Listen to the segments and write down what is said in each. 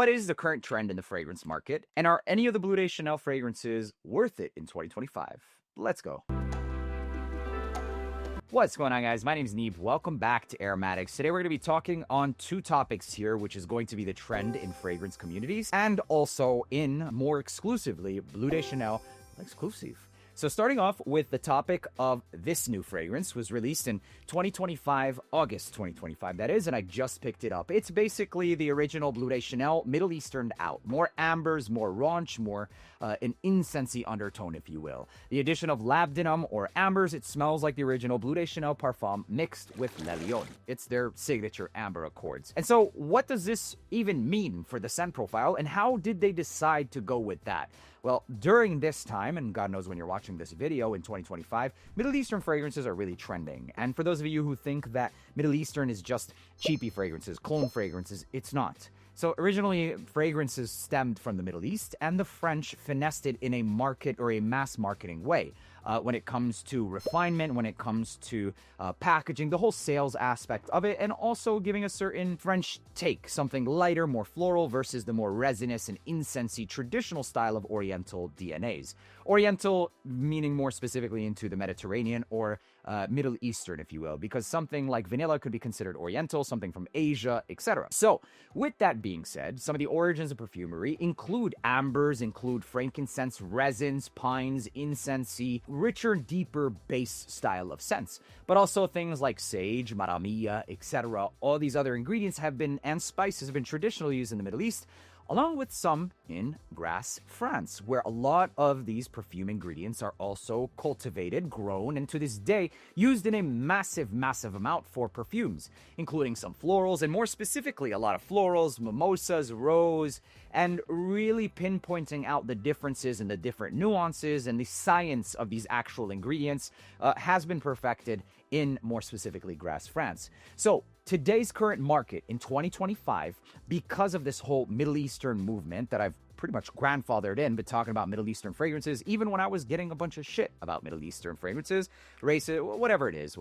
what is the current trend in the fragrance market? And are any of the Bleu de Chanel fragrances worth it in 2025? Let's go. What's going on, guys? My name is Neve. Welcome back to AROMATIX. Today we're going to be talking on two topics here, which is going to be the trend in fragrance communities and also in, more exclusively, Bleu de Chanel L'Exclusif. So starting off with the topic of this new fragrance, was released in 2025, August 2025, that is, and I just picked it up. It's basically the original Bleu de Chanel, Middle Eastern out. More ambers, more ranch, more an incensey undertone, if you will. The addition of labdanum or ambers, it smells like the original Bleu de Chanel parfum mixed with Le Lion. It's their signature amber accords. And so what does this even mean for the scent profile, and how did they decide to go with that? Well, during this time, and God knows when you're watching this video in 2025, Middle Eastern fragrances are really trending. And for those of you who think that Middle Eastern is just cheapy fragrances, cologne fragrances, it's not. So originally, fragrances stemmed from the Middle East, and the French finessed it in a market or a mass marketing way. When it comes to refinement, when it comes to packaging, the whole sales aspect of it, and also giving a certain French take, something lighter, more floral versus the more resinous and incensey traditional style of Oriental DNAs. Oriental meaning more specifically into the Mediterranean or Middle Eastern, if you will, because something like vanilla could be considered Oriental, something from Asia, etc. So, with that being said, some of the origins of perfumery include ambers, include frankincense, resins, pines, incensey, richer, deeper base style of scents, but also things like sage, maramilla, etc. All these other ingredients have been, and spices have been traditionally used in the Middle East, along with some in Grasse, France, where a lot of these perfume ingredients are also cultivated, grown, and to this day used in a massive, massive amount for perfumes, including some florals, and more specifically, a lot of florals, mimosas, rose, and really pinpointing out the differences and the different nuances and the science of these actual ingredients has been perfected in, more specifically, Grasse, France. So, today's current market in 2025, because of this whole Middle Eastern movement that I've pretty much grandfathered in, but talking about Middle Eastern fragrances, even when I was getting a bunch of shit about Middle Eastern fragrances, racist, whatever it is,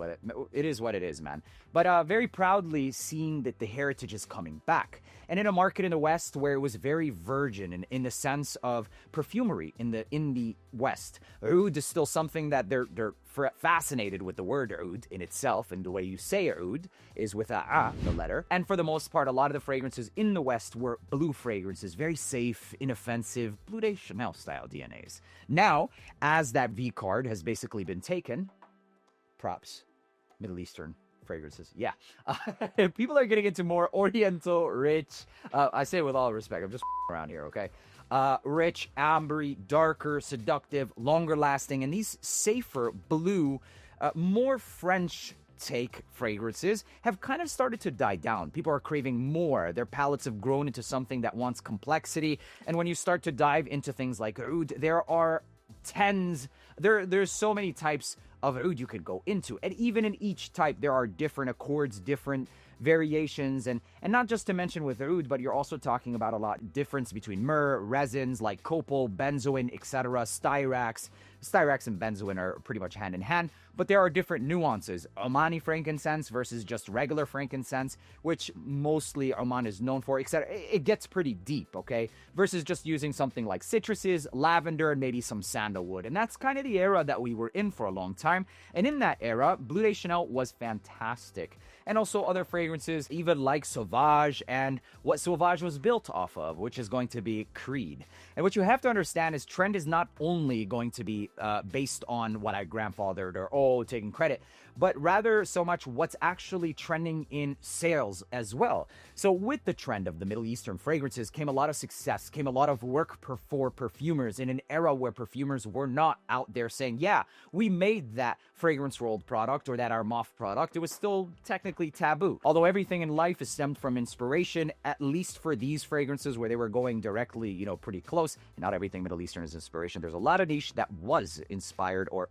it is what it is, man. But very proudly seeing that the heritage is coming back. And in a market in the West where it was very virgin in the sense of perfumery in the West, oud is still something that they're fascinated with the word oud in itself, and the way you say oud is with a, the letter. And for the most part, a lot of the fragrances in the West were blue fragrances, very safe, inoffensive, Bleu de Chanel style DNAs. Now, as that V card has basically been taken, props, Middle Eastern fragrances. Yeah. People are getting into more Oriental, rich, I say it with all respect, I'm just around here, okay? Rich, ambery, darker, seductive, longer lasting, and these safer, blue, more French take fragrances have kind of started to die down. People are craving more. Their palates have grown into something that wants complexity. And when you start to dive into things like oud, there are there's so many types of oud you could go into. And even in each type, there are different accords, different variations, and not just to mention with oud, but you're also talking about a lot difference between myrrh, resins like copal, benzoin, etc., styrax. Styrax and benzoin are pretty much hand in hand, but there are different nuances. Omani frankincense versus just regular frankincense, which mostly Oman is known for, etc. It gets pretty deep, okay? Versus just using something like citruses, lavender, and maybe some sandalwood. And that's kind of the era that we were in for a long time. And in that era, Bleu de Chanel was fantastic. And also other fragrances, even like Sauvage, and what Sauvage was built off of, which is going to be Creed. And what you have to understand is trend is not only going to be based on what I grandfathered or taking credit, but rather so much what's actually trending in sales as well. So with the trend of the Middle Eastern fragrances came a lot of success, came a lot of work for perfumers in an era where perfumers were not out there saying, yeah, we made that fragrance rolled product or that Armaf product. It was still technically taboo. Although everything in life is stemmed from inspiration, at least for these fragrances where they were going directly, pretty close. Not everything Middle Eastern is inspiration. There's a lot of niche that was inspired, or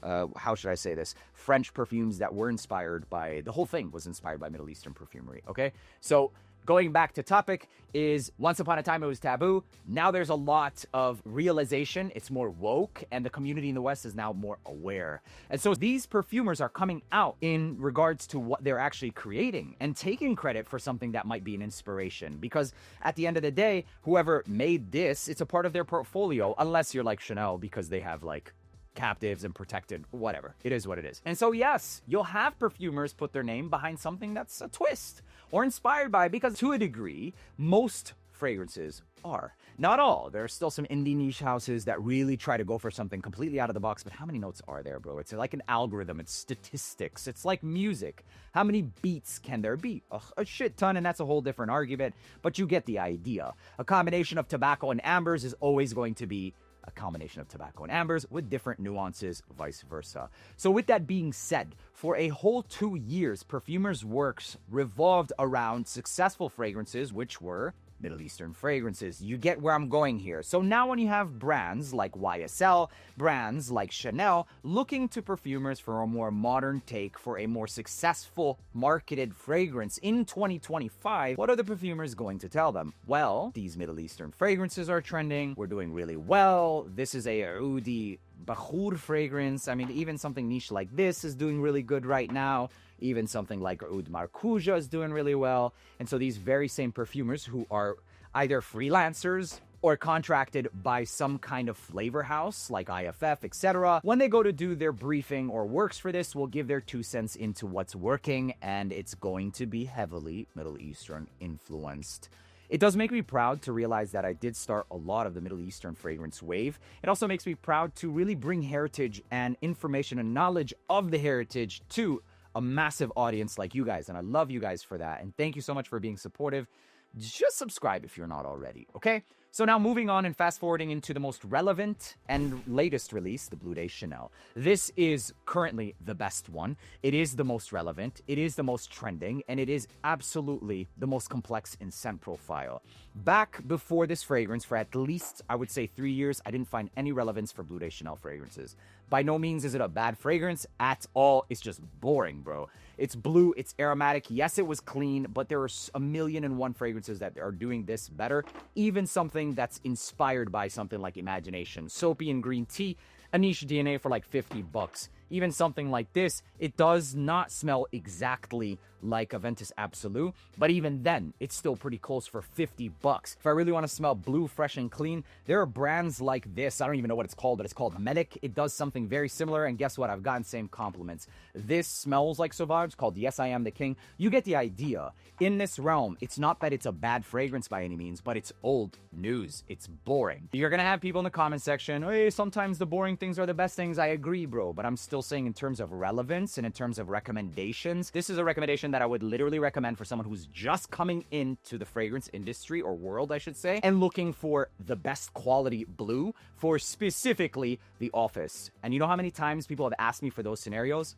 how should I say this? French perfumes that were inspired by, the whole thing was inspired by Middle Eastern perfumery, okay? So going back to topic is once upon a time it was taboo. Now there's a lot of realization. It's more woke, and the community in the West is now more aware. And so these perfumers are coming out in regards to what they're actually creating and taking credit for something that might be an inspiration. Because at the end of the day, whoever made this, it's a part of their portfolio, unless you're like Chanel, because they have like captives and protected, whatever. It is what it is. And so yes, you'll have perfumers put their name behind something that's a twist or inspired by, because to a degree, most fragrances are. Not all. There are still some indie niche houses that really try to go for something completely out of the box, but how many notes are there, bro? It's like an algorithm. It's statistics. It's like music. How many beats can there be? A shit ton, and that's a whole different argument, but you get the idea. A combination of tobacco and ambers is always going to be a combination of tobacco and ambers with different nuances, vice versa. So with that being said, for a whole 2 years, perfumers' works revolved around successful fragrances, which were Middle Eastern fragrances. You get where I'm going here. So now when you have brands like YSL, brands like Chanel, looking to perfumers for a more modern take for a more successful marketed fragrance in 2025, what are the perfumers going to tell them? Well, these Middle Eastern fragrances are trending. We're doing really well. This is a Oudi Bakhur fragrance. I mean, even something niche like this is doing really good right now. Even something like Oud Marcuja is doing really well. And so these very same perfumers who are either freelancers or contracted by some kind of flavor house like IFF, etc., when they go to do their briefing or works for this, will give their 2 cents into what's working, and it's going to be heavily Middle Eastern influenced. It does make me proud to realize that I did start a lot of the Middle Eastern fragrance wave. It also makes me proud to really bring heritage and information and knowledge of the heritage to a massive audience like you guys, and I love you guys for that, and thank you so much for being supportive. Just subscribe if you're not already, okay? So now moving on and fast forwarding into the most relevant and latest release, the Bleu de Chanel. This is currently the best one. It is the most relevant, it is the most trending, and it is absolutely the most complex in scent profile. Back before this fragrance, for at least, I would say 3 years, I didn't find any relevance for Bleu de Chanel fragrances. By no means is it a bad fragrance at all. It's just boring, bro. It's blue, it's aromatic. Yes, it was clean, but there are a million and one fragrances that are doing this better. Even something that's inspired by something like Imagination. Soapy and green tea, a niche DNA for like 50 bucks. Even something like this, it does not smell exactly like Aventus Absolute, but even then, it's still pretty close for 50 bucks. If I really want to smell blue, fresh, and clean, there are brands like this. I don't even know what it's called, but it's called Medic. It does something very similar, and guess what? I've gotten same compliments. This smells like Sauvage, called Yes, I Am the King. You get the idea. In this realm, it's not that it's a bad fragrance by any means, but it's old news. It's boring. You're gonna have people in the comment section, hey, sometimes the boring things are the best things. I agree, bro, but I'm still saying in terms of relevance and in terms of recommendations, this is a recommendation that I would literally recommend for someone who's just coming into the fragrance industry or world, I should say, and looking for the best quality blue for specifically the office. And you know how many times people have asked me for those scenarios?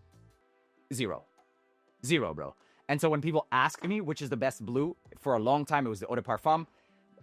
Zero, bro. And so when people ask me which is the best blue, for a long time it was the Eau de Parfum.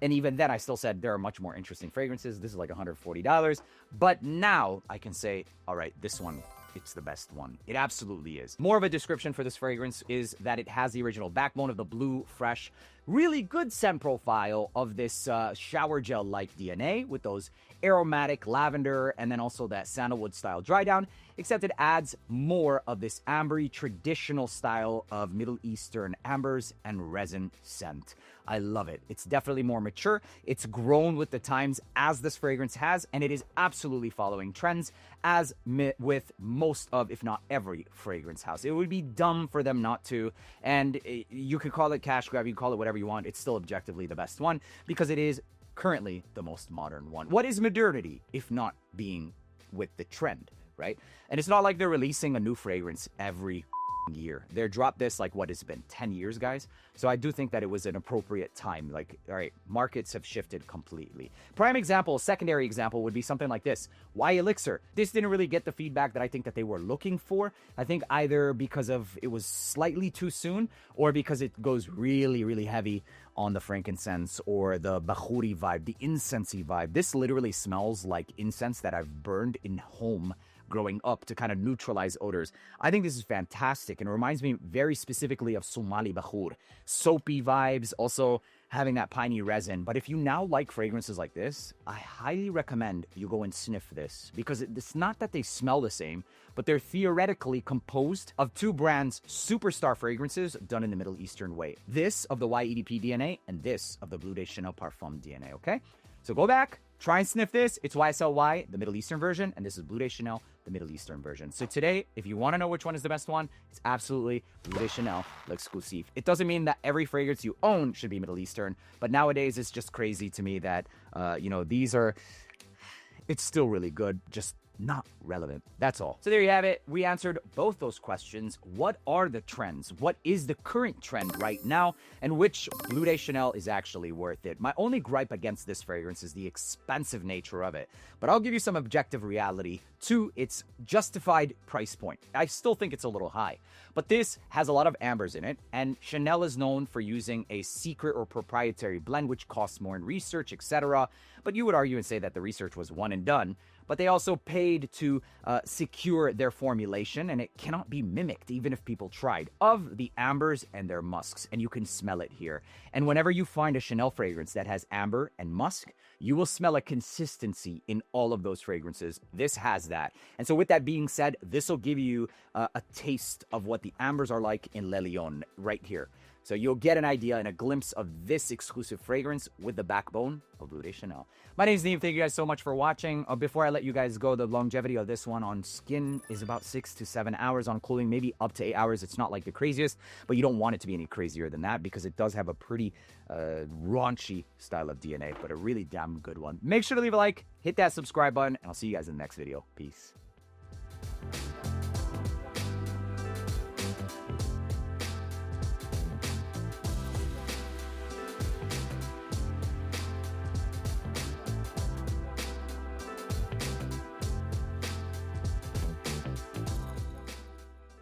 And even then, I still said there are much more interesting fragrances. This is like $140. But now I can say, all right, this one, it's the best one. It absolutely is. More of a description for this fragrance is that it has the original backbone of the blue, fresh, really good scent profile of this shower gel-like DNA with those aromatic lavender and then also that sandalwood style dry down, except it adds more of this ambery traditional style of Middle Eastern ambers and resin scent. I love it. It's definitely more mature. It's grown with the times as this fragrance has, and it is absolutely following trends as with most of, if not every, fragrance house. It would be dumb for them not to, and you could call it cash grab, you can call it whatever you want. It's still objectively the best one because it is currently the most modern one. What is modernity if not being with the trend, right? And it's not like they're releasing a new fragrance every year. They're dropped this like, what has it been, 10 years, guys? So I do think that it was an appropriate time. Like, all right, markets have shifted completely. Prime example, secondary example would be something like this. Why Elixir? This didn't really get the feedback that I think that they were looking for. I think either because of it was slightly too soon or because it goes really, really heavy on the frankincense or the Bakhuri vibe, the incensey vibe. This literally smells like incense that I've burned in home growing up to kind of neutralize odors. I think this is fantastic, and it reminds me very specifically of Somali Bakhur. Soapy vibes, also having that piney resin. But if you now like fragrances like this, I highly recommend you go and sniff this, because it's not that they smell the same, but they're theoretically composed of two brands' superstar fragrances done in the Middle Eastern way. This of the YEDP DNA and this of the Bleu de Chanel Parfum DNA, okay? So go back, try and sniff this. It's YSLY, the Middle Eastern version, and this is Bleu de Chanel, the Middle Eastern version. So today, if you want to know which one is the best one, it's absolutely Bleu de Chanel L'Exclusif. It doesn't mean that every fragrance you own should be Middle Eastern, but nowadays it's just crazy to me that, these are, it's still really good, just not relevant. That's all. So there you have it. We answered both those questions. What are the trends? What is the current trend right now? And which Bleu de Chanel is actually worth it? My only gripe against this fragrance is the expensive nature of it. But I'll give you some objective reality to its justified price point. I still think it's a little high. But this has a lot of ambers in it, and Chanel is known for using a secret or proprietary blend which costs more in research, etc. But you would argue and say that the research was one and done. But they also paid to secure their formulation, and it cannot be mimicked, even if people tried, of the ambers and their musks, and you can smell it here. And whenever you find a Chanel fragrance that has amber and musk, you will smell a consistency in all of those fragrances. This has that. And so with that being said, this will give you a taste of what the ambers are like in Le Lion right here. So you'll get an idea and a glimpse of this exclusive fragrance with the backbone of Bleu de Chanel. My name is Neve. Thank you guys so much for watching. Before I let you guys go, the longevity of this one on skin is about 6 to 7 hours. On cooling, maybe up to 8 hours. It's not like the craziest, but you don't want it to be any crazier than that because it does have a pretty raunchy style of DNA, but a really damn good one. Make sure to leave a like, hit that subscribe button, and I'll see you guys in the next video. Peace.